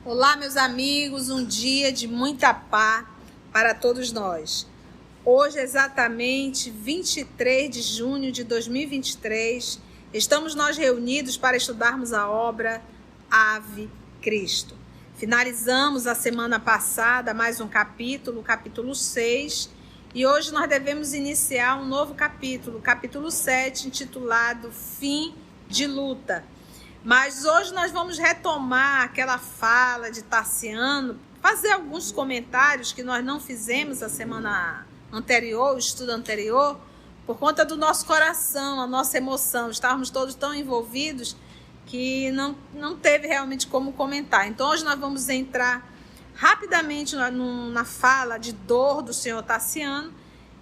Olá, meus amigos, um dia de muita paz para todos nós. Hoje, exatamente 23 de junho de 2023, estamos nós reunidos para estudarmos a obra Ave Cristo. Finalizamos a semana passada mais um capítulo, o capítulo 6, e hoje nós devemos iniciar um novo capítulo, capítulo 7, intitulado Fim de Luta. Mas hoje nós vamos retomar aquela fala de Tarciano, fazer alguns comentários que nós não fizemos a semana anterior, o estudo anterior, por conta do nosso coração, a nossa emoção. Estávamos todos tão envolvidos que não teve realmente como comentar. Então hoje nós vamos entrar rapidamente na fala de dor do senhor Tarciano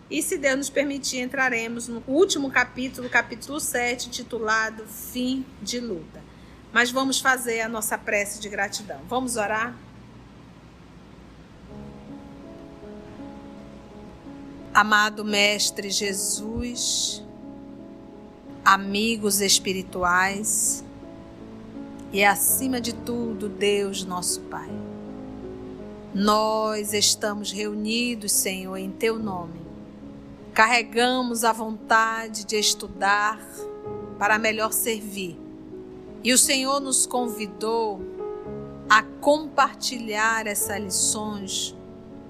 e, se Deus nos permitir, entraremos no último capítulo, capítulo 7, intitulado Fim de Luta. Mas vamos fazer a nossa prece de gratidão. Vamos orar? Amado Mestre Jesus, amigos espirituais e, acima de tudo, Deus nosso Pai. Nós estamos reunidos, Senhor, em Teu nome. Carregamos a vontade de estudar para melhor servir. E o Senhor nos convidou a compartilhar essas lições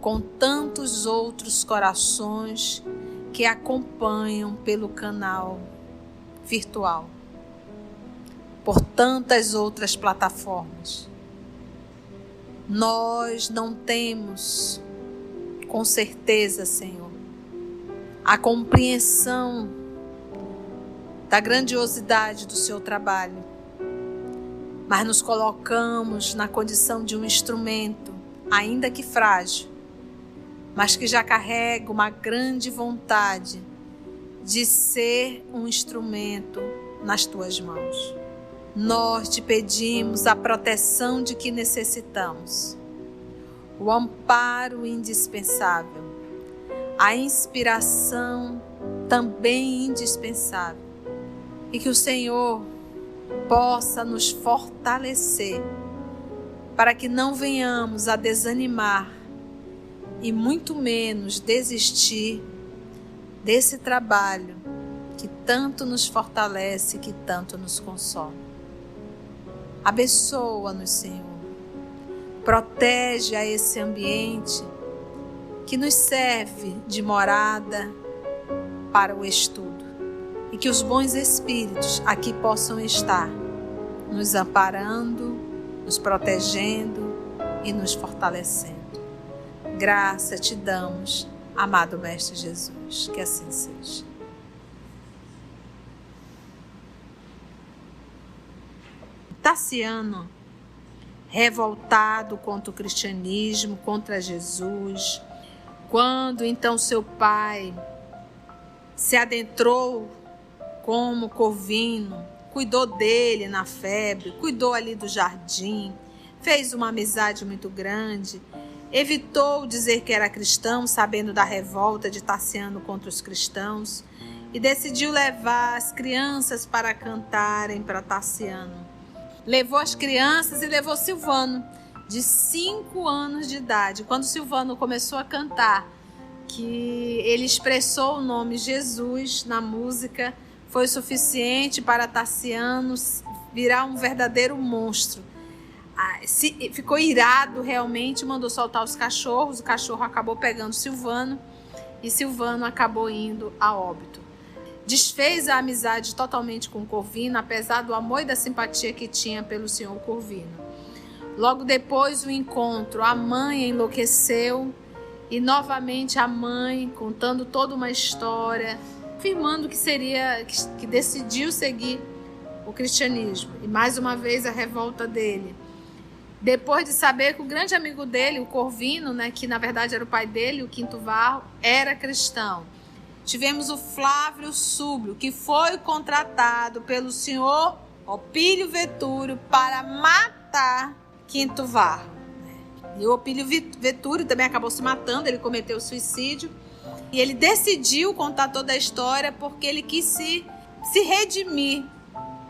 com tantos outros corações que acompanham pelo canal virtual, por tantas outras plataformas. Nós não temos, com certeza, Senhor, a compreensão da grandiosidade do Seu trabalho, mas nos colocamos na condição de um instrumento, ainda que frágil, mas que já carrega uma grande vontade de ser um instrumento nas Tuas mãos. Nós Te pedimos a proteção de que necessitamos, o amparo indispensável, a inspiração também indispensável, e que o Senhor possa nos fortalecer para que não venhamos a desanimar e muito menos desistir desse trabalho que tanto nos fortalece, que tanto nos consola. Abençoa-nos, Senhor. Protege a esse ambiente que nos serve de morada para o estudo. E que os bons espíritos aqui possam estar nos amparando, nos protegendo e nos fortalecendo. Graça Te damos, amado Mestre Jesus, que assim seja. Tarciano, revoltado contra o cristianismo, contra Jesus, quando então seu pai se adentrou como Corvino, cuidou dele na febre, cuidou ali do jardim, fez uma amizade muito grande, evitou dizer que era cristão, sabendo da revolta de Tarciano contra os cristãos, e decidiu levar as crianças para cantarem para Tarciano. Levou as crianças e levou Silvano, de 5 anos de idade. Quando Silvano começou a cantar, que ele expressou o nome Jesus na música, foi suficiente para Tarciano virar um verdadeiro monstro. Ficou irado realmente, mandou soltar os cachorros, o cachorro acabou pegando Silvano e Silvano acabou indo a óbito. Desfez a amizade totalmente com Corvino, apesar do amor e da simpatia que tinha pelo senhor Corvino. Logo depois do encontro, a mãe enlouqueceu e novamente a mãe, contando toda uma história, afirmando que decidiu seguir o cristianismo. E mais uma vez a revolta dele. Depois de saber que o grande amigo dele, o Corvino, que na verdade era o pai dele, o Quinto Varro, era cristão. Tivemos o Flávio Súblio, que foi contratado pelo senhor Opílio Vetúrio para matar Quinto Varro. E o Opílio Vetúrio também acabou se matando, ele cometeu suicídio. E ele decidiu contar toda a história porque ele quis se redimir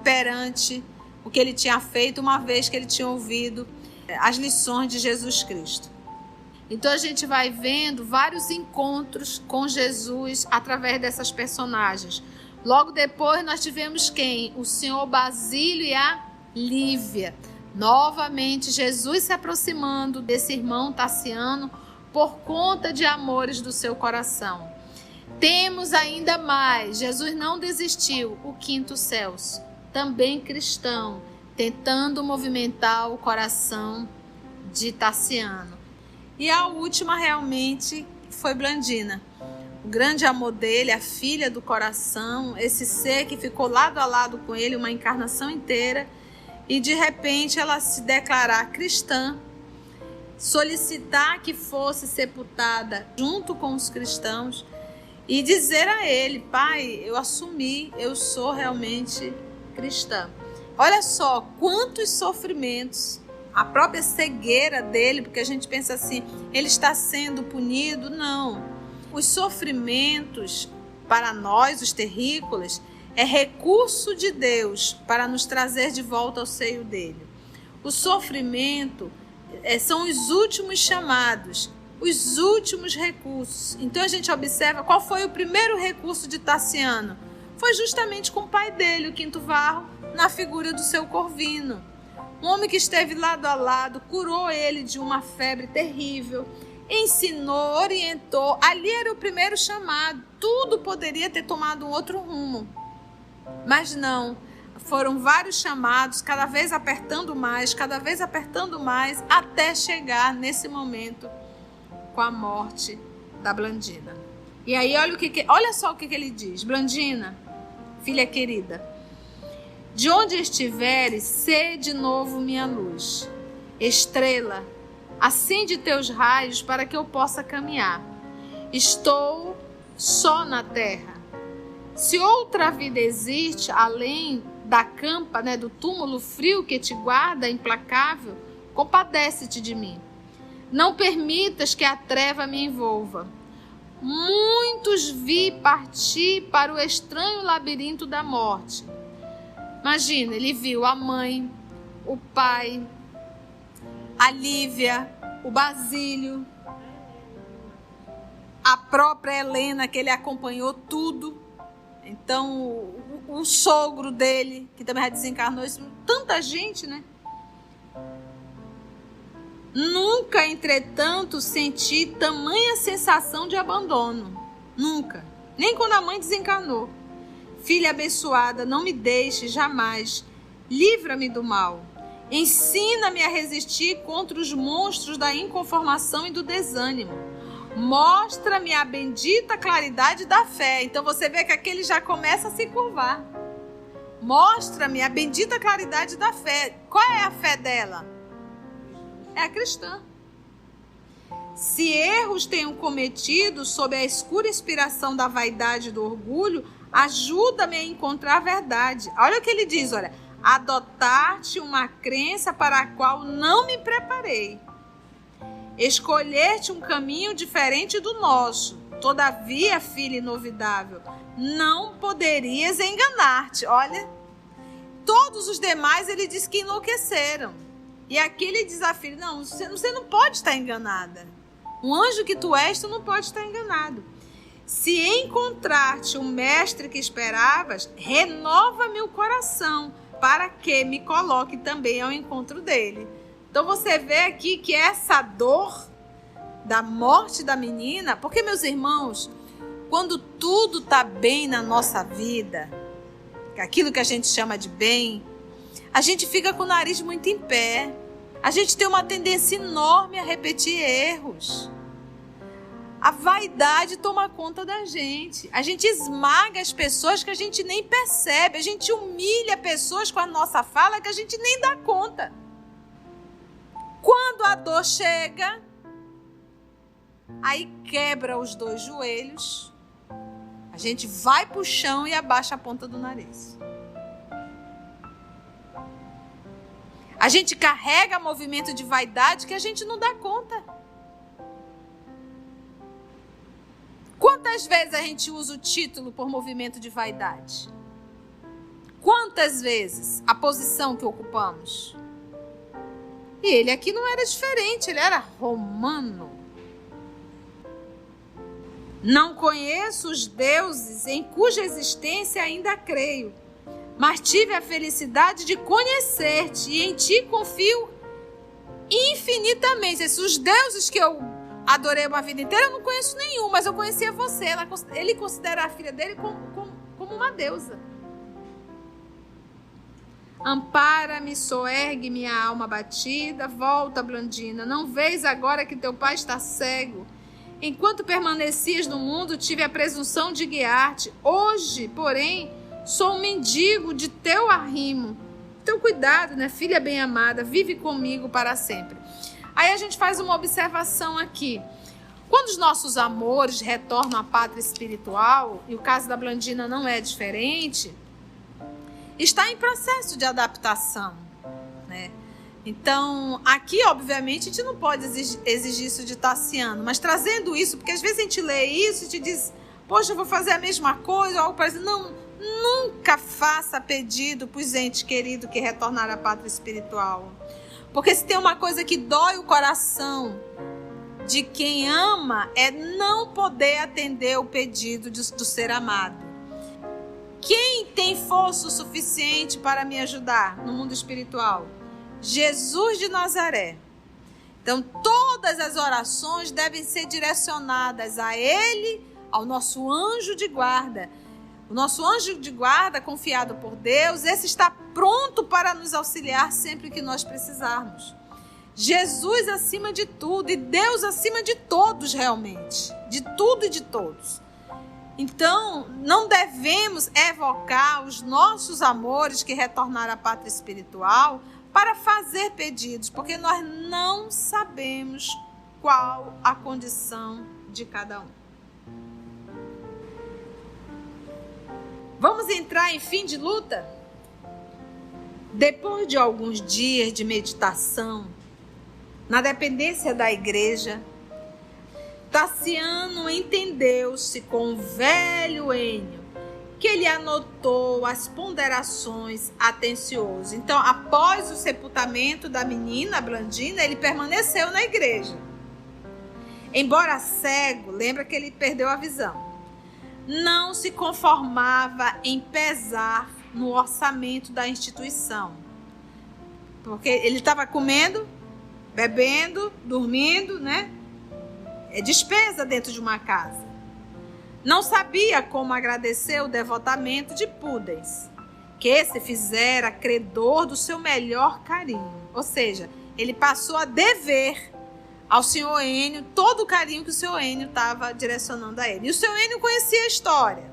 perante o que ele tinha feito, uma vez que ele tinha ouvido as lições de Jesus Cristo. Então a gente vai vendo vários encontros com Jesus através dessas personagens. Logo depois nós tivemos quem? O senhor Basílio e a Lívia. Novamente Jesus se aproximando desse irmão Tassiano por conta de amores do seu coração. Temos ainda mais, Jesus não desistiu, o quinto Celso, também cristão, tentando movimentar o coração de Tassiano. E a última realmente foi Blandina. O grande amor dele, a filha do coração, esse ser que ficou lado a lado com ele uma encarnação inteira, e de repente ela se declarar cristã, solicitar que fosse sepultada junto com os cristãos e dizer a ele: pai, eu assumi, eu sou realmente cristã. Olha só quantos sofrimentos, a própria cegueira dele, porque a gente pensa assim, ele está sendo punido. Não, os sofrimentos para nós, os terrícolas, é recurso de Deus para nos trazer de volta ao seio dele. O sofrimento são os últimos chamados, os últimos recursos. Então a gente observa qual foi o primeiro recurso de Tassiano. Foi justamente com o pai dele, o Quinto Varro, na figura do seu Corvino. Um homem que esteve lado a lado, curou ele de uma febre terrível, ensinou, orientou. Ali era o primeiro chamado. Tudo poderia ter tomado um outro rumo. Mas não, foram vários chamados, cada vez apertando mais, até chegar nesse momento com a morte da Blandina. E aí olha só o que ele diz: Blandina, filha querida, de onde estiveres, sê de novo minha luz. Estrela, acende teus raios para que eu possa caminhar. Estou só na terra. Se outra vida existe além da campa, do túmulo frio que te guarda implacável, compadece-te de mim. Não permitas que a treva me envolva. Muitos vi partir para o estranho labirinto da morte. Imagina, ele viu a mãe, o pai, a Lívia, o Basílio, a própria Helena, que ele acompanhou tudo. Então, o sogro dele, que também já desencarnou, tanta gente, Nunca, entretanto, senti tamanha sensação de abandono. Nunca. Nem quando a mãe desencarnou. Filha abençoada, não me deixe jamais. Livra-me do mal. Ensina-me a resistir contra os monstros da inconformação e do desânimo. Mostra-me a bendita claridade da fé. Então você vê que aquele já começa a se curvar. Mostra-me a bendita claridade da fé. Qual é a fé dela? É a cristã. Se erros tenho cometido sob a escura inspiração da vaidade e do orgulho, ajuda-me a encontrar a verdade. Olha o que ele diz, olha. Adotar-te uma crença para a qual não me preparei. Escolher-te um caminho diferente do nosso. Todavia, filha inovidável, não poderias enganar-te. Olha, todos os demais ele diz que enlouqueceram. E aqui ele desafia: não, você não pode estar enganada. Um anjo que tu és, tu não pode estar enganado. Se encontrar-te o mestre que esperavas, renova-me o coração, para que me coloque também ao encontro dele. Então você vê aqui que essa dor da morte da menina, porque, meus irmãos, quando tudo está bem na nossa vida, aquilo que a gente chama de bem, a gente fica com o nariz muito em pé. A gente tem uma tendência enorme a repetir erros. A vaidade toma conta da gente. A gente esmaga as pessoas que a gente nem percebe. A gente humilha pessoas com a nossa fala que a gente nem dá conta. Quando a dor chega, aí quebra os dois joelhos, a gente vai para o chão e abaixa a ponta do nariz. A gente carrega movimento de vaidade que a gente não dá conta. Quantas vezes a gente usa o título por movimento de vaidade? Quantas vezes a posição que ocupamos? E ele aqui não era diferente, ele era romano. Não conheço os deuses em cuja existência ainda creio, mas tive a felicidade de conhecer-te e em ti confio infinitamente. Os deuses que eu adorei uma vida inteira, eu não conheço nenhum, mas eu conhecia você. Ele considera a filha dele como uma deusa. Ampara-me, soergue minha alma abatida, volta, Blandina, não vês agora que teu pai está cego? Enquanto permanecias no mundo, tive a presunção de guiar-te. Hoje, porém, sou um mendigo de teu arrimo. Então, cuidado, né, filha bem-amada, vive comigo para sempre. Aí a gente faz uma observação aqui. Quando os nossos amores retornam à pátria espiritual, e o caso da Blandina não é diferente, está em processo de adaptação, né? Então, aqui, obviamente, a gente não pode exigir isso de Tassiano, mas trazendo isso, porque às vezes a gente lê isso e te diz, poxa, eu vou fazer a mesma coisa, ou algo parecido. Não, nunca faça pedido para os entes queridos que retornaram à pátria espiritual. Porque se tem uma coisa que dói o coração de quem ama, é não poder atender o pedido do ser amado. Quem tem força o suficiente para me ajudar no mundo espiritual? Jesus de Nazaré. Então, todas as orações devem ser direcionadas a Ele, ao nosso anjo de guarda. O nosso anjo de guarda, confiado por Deus, esse está pronto para nos auxiliar sempre que nós precisarmos. Jesus acima de tudo e Deus acima de todos realmente, de tudo e de todos. Então, não devemos evocar os nossos amores que retornaram à pátria espiritual para fazer pedidos, porque nós não sabemos qual a condição de cada um. Vamos entrar em fim de luta? Depois de alguns dias de meditação, na dependência da igreja, Tassiano entendeu-se com o velho Enio, que ele anotou as ponderações atencioso. Então, após o sepultamento da menina Blandina, ele permaneceu na igreja. Embora cego, lembra que ele perdeu a visão. Não se conformava em pesar no orçamento da instituição. Porque ele estava comendo, bebendo, dormindo, né? É despesa dentro de uma casa. Não sabia como agradecer o devotamento de Pudens, que se fizera credor do seu melhor carinho. Ou seja, ele passou a dever ao senhor Enio todo o carinho que o senhor Enio estava direcionando a ele. E o senhor Enio conhecia a história.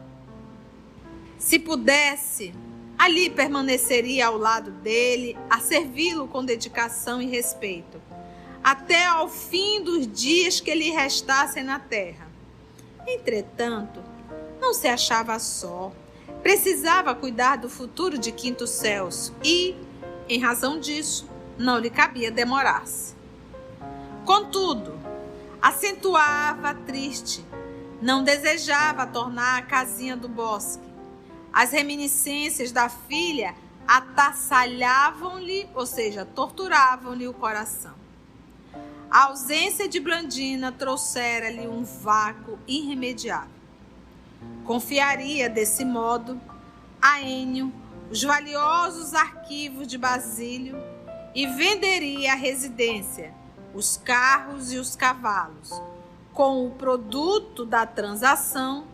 Se pudesse, ali permaneceria ao lado dele, a servi-lo com dedicação e respeito, até ao fim dos dias que lhe restassem na terra. Entretanto, não se achava só, precisava cuidar do futuro de Quinto Celso e, em razão disso, não lhe cabia demorar-se. Contudo, acentuava triste, não desejava tornar a casinha do bosque. As reminiscências da filha atassalhavam-lhe, ou seja, torturavam-lhe o coração. A ausência de Blandina trouxera-lhe um vácuo irremediável. Confiaria, desse modo, a Enio os valiosos arquivos de Basílio e venderia a residência, os carros e os cavalos. Com o produto da transação,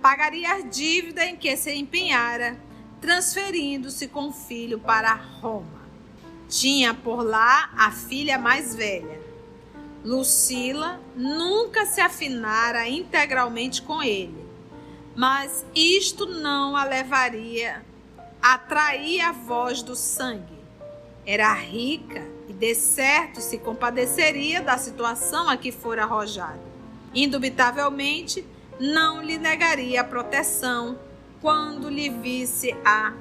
pagaria a dívida em que se empenhara, transferindo-se com o filho para Roma. Tinha por lá a filha mais velha. Lucila nunca se afinara integralmente com ele, mas isto não a levaria a trair a voz do sangue. Era rica e de certo se compadeceria da situação a que fora arrojada. Indubitavelmente, não lhe negaria a proteção quando lhe visse a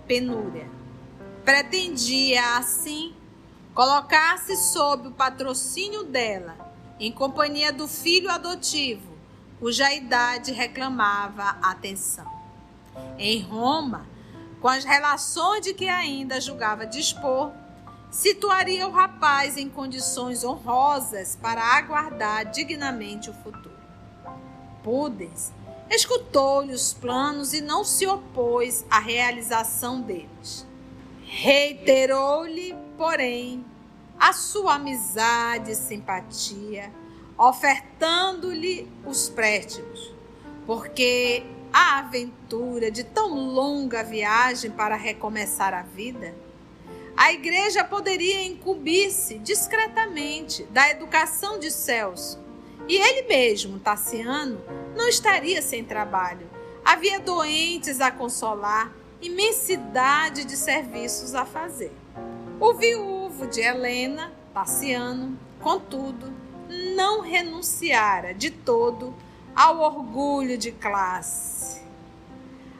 penúria. Pretendia, assim, colocar-se sob o patrocínio dela, em companhia do filho adotivo, cuja idade reclamava atenção. Em Roma, com as relações de que ainda julgava dispor, situaria o rapaz em condições honrosas para aguardar dignamente o futuro. Pudens escutou-lhe os planos e não se opôs à realização deles. Reiterou-lhe, porém, a sua amizade e simpatia, ofertando-lhe os préstimos, porque a aventura de tão longa viagem para recomeçar a vida, a igreja poderia incumbir-se discretamente da educação de Celso, e ele mesmo, Tassiano, não estaria sem trabalho. Havia doentes a consolar, imensidade de serviços a fazer. O viúvo de Helena, Tassiano, contudo, não renunciara de todo ao orgulho de classe.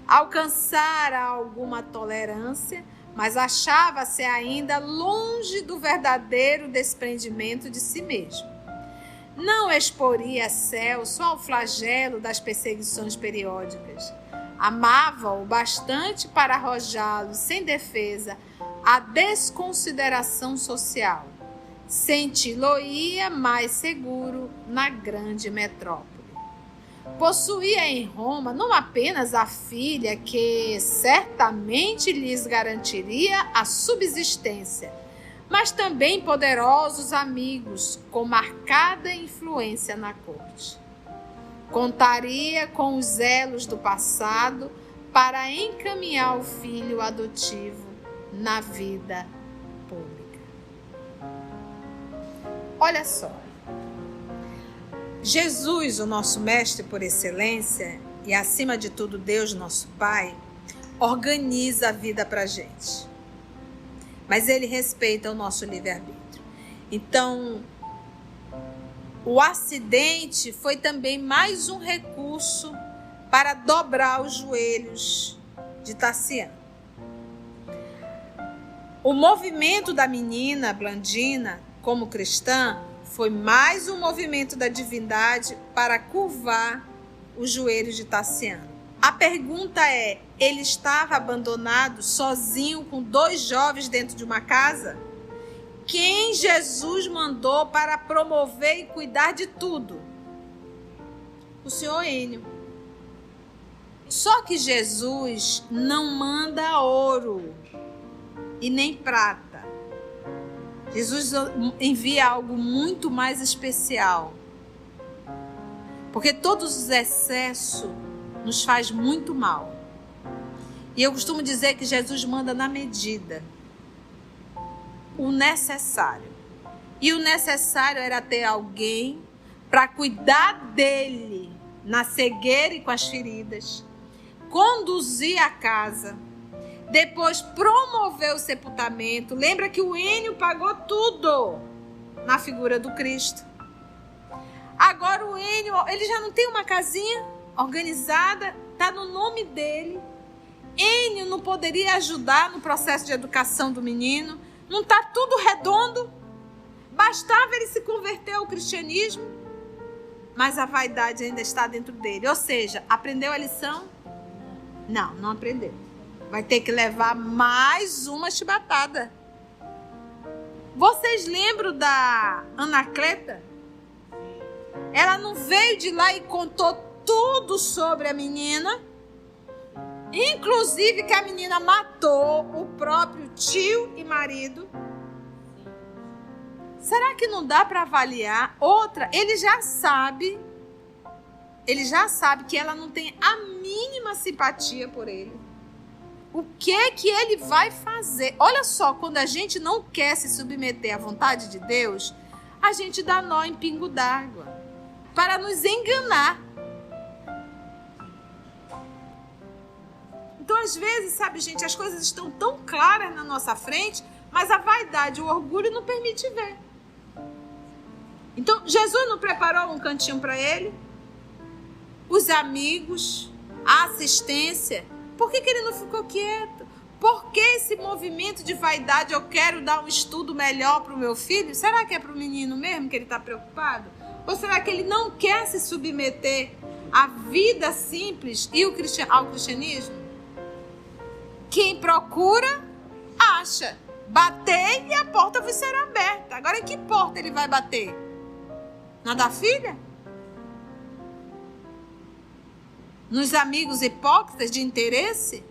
Alcançara alguma tolerância, mas achava-se ainda longe do verdadeiro desprendimento de si mesmo. Não exporia Celso ao flagelo das perseguições periódicas. Amava-o bastante para arrojá-lo sem defesa à desconsideração social. Senti-lo-ia mais seguro na grande metrópole. Possuía em Roma não apenas a filha que certamente lhes garantiria a subsistência, mas também poderosos amigos com marcada influência na corte. Contaria com os elos do passado para encaminhar o filho adotivo na vida pública. Olha só, Jesus, o nosso mestre por excelência, e acima de tudo Deus, nosso Pai, organiza a vida para a gente. Mas ele respeita o nosso livre-arbítrio. Então, o acidente foi também mais um recurso para dobrar os joelhos de Tassiano. O movimento da menina Blandina, como cristã, foi mais um movimento da divindade para curvar os joelhos de Tassiano. A pergunta é, ele estava abandonado, sozinho, com 2 jovens dentro de uma casa? Quem Jesus mandou para promover e cuidar de tudo? O senhor Enio. Só que Jesus não manda ouro e nem prata. Jesus envia algo muito mais especial. Porque todos os excessos nos faz muito mal. E eu costumo dizer que Jesus manda na medida. O necessário. E o necessário era ter alguém para cuidar dele na cegueira e com as feridas, conduzir a casa, depois promover o sepultamento. Lembra que o Enio pagou tudo na figura do Cristo. Agora o Enio, ele já não tem uma casinha organizada, está no nome dele. Enio não poderia ajudar no processo de educação do menino. Não está tudo redondo? Bastava ele se converter ao cristianismo, mas a vaidade ainda está dentro dele. Ou seja, aprendeu a lição? Não, não aprendeu. Vai ter que levar mais uma chibatada. Vocês lembram da Anacleta? Ela não veio de lá e contou tudo sobre a menina, inclusive que a menina matou o próprio tio e marido. Será que não dá para avaliar? Outra, ele já sabe que ela não tem a mínima simpatia por ele. O que ele vai fazer? Olha só, quando a gente não quer se submeter à vontade de Deus, a gente dá nó em pingo d'água para nos enganar. Então, às vezes, sabe, gente, as coisas estão tão claras na nossa frente, mas a vaidade, o orgulho não permite ver. Então, Jesus não preparou um cantinho para ele? Os amigos, a assistência. Por que ele não ficou quieto? Por que esse movimento de vaidade? Eu quero dar um estudo melhor para o meu filho? Será que é para o menino mesmo que ele está preocupado? Ou será que ele não quer se submeter à vida simples e ao cristianismo? Quem procura, acha. Batei e a porta vai ser aberta. Agora, em que porta ele vai bater? Na da filha? Nos amigos hipócritas de interesse?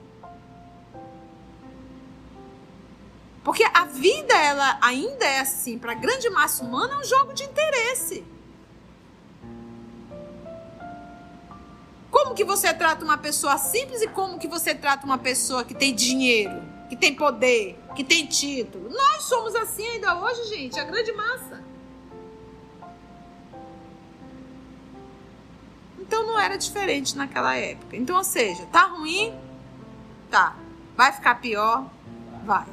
Porque a vida, ela ainda é assim, para a grande massa humana, é um jogo de interesse. Como que você trata uma pessoa simples e como que você trata uma pessoa que tem dinheiro, que tem poder, que tem título? Nós somos assim ainda hoje, gente, a grande massa. Então não era diferente naquela época. Então, ou seja, tá ruim? Tá. Vai ficar pior? Vai.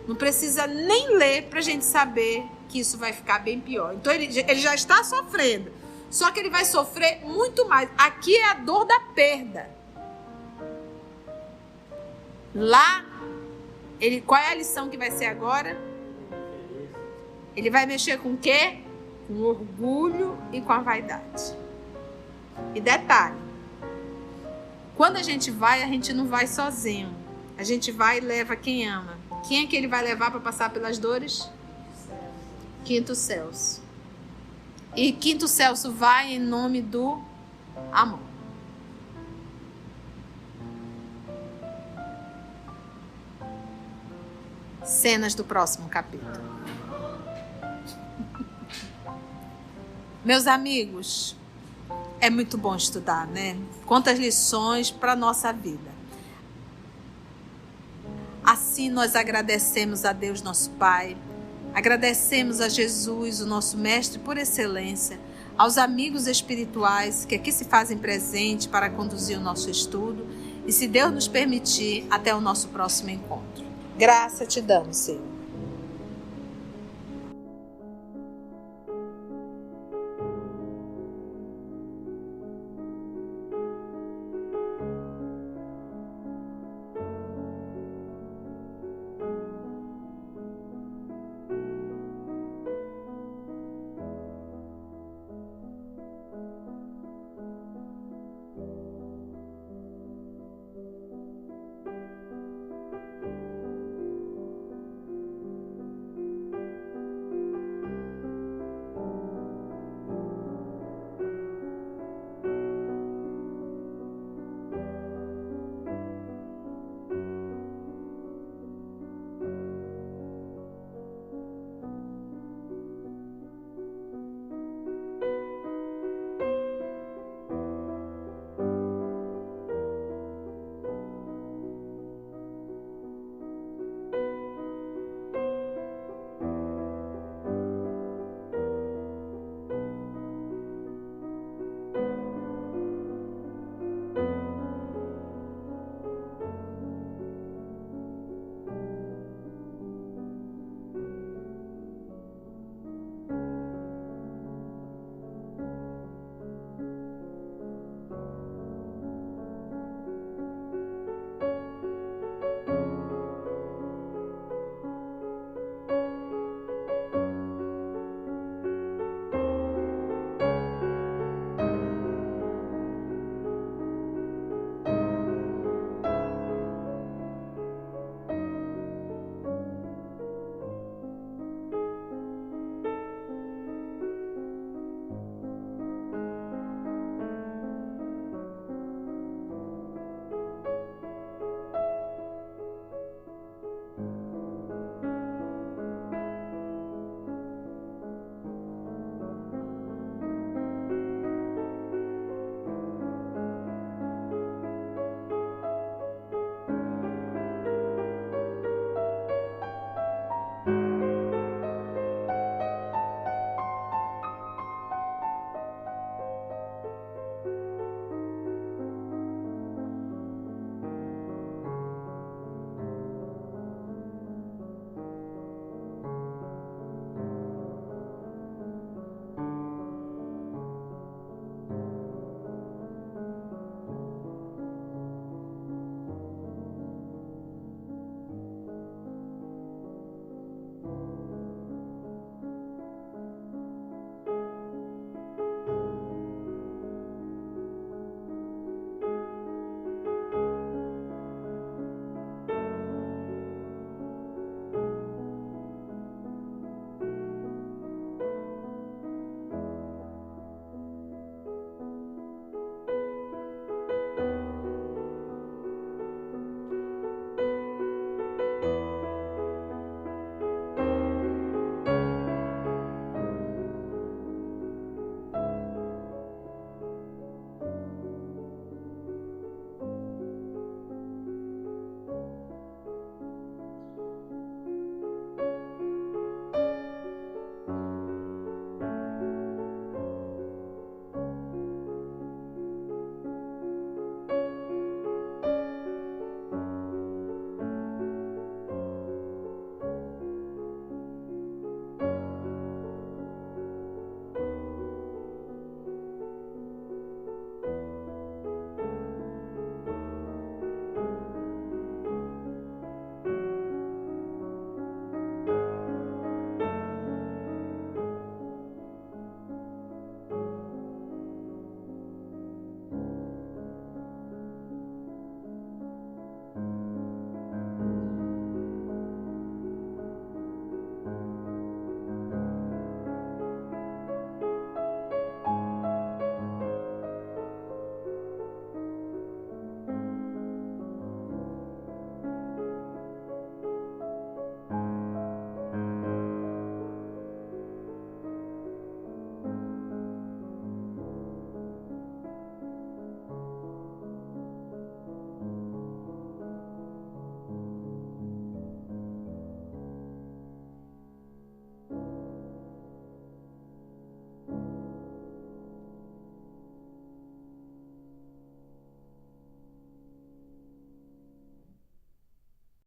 Não precisa nem ler pra gente saber que isso vai ficar bem pior. Então ele já está sofrendo. Só que ele vai sofrer muito mais. Aqui é a dor da perda. Lá, qual é a lição que vai ser agora? Ele vai mexer com o quê? Com o orgulho e com a vaidade. E detalhe, quando a gente não vai sozinho. A gente vai e leva quem ama. Quem é que ele vai levar para passar pelas dores? Quinto Celso. E Quinto Celso vai em nome do amor. Cenas do próximo capítulo. Meus amigos, é muito bom estudar, né? Quantas lições para a nossa vida. Assim nós agradecemos a Deus, nosso Pai. Agradecemos a Jesus, o nosso Mestre por excelência, aos amigos espirituais que aqui se fazem presente para conduzir o nosso estudo e, se Deus nos permitir, até o nosso próximo encontro. Graça te damos, Senhor.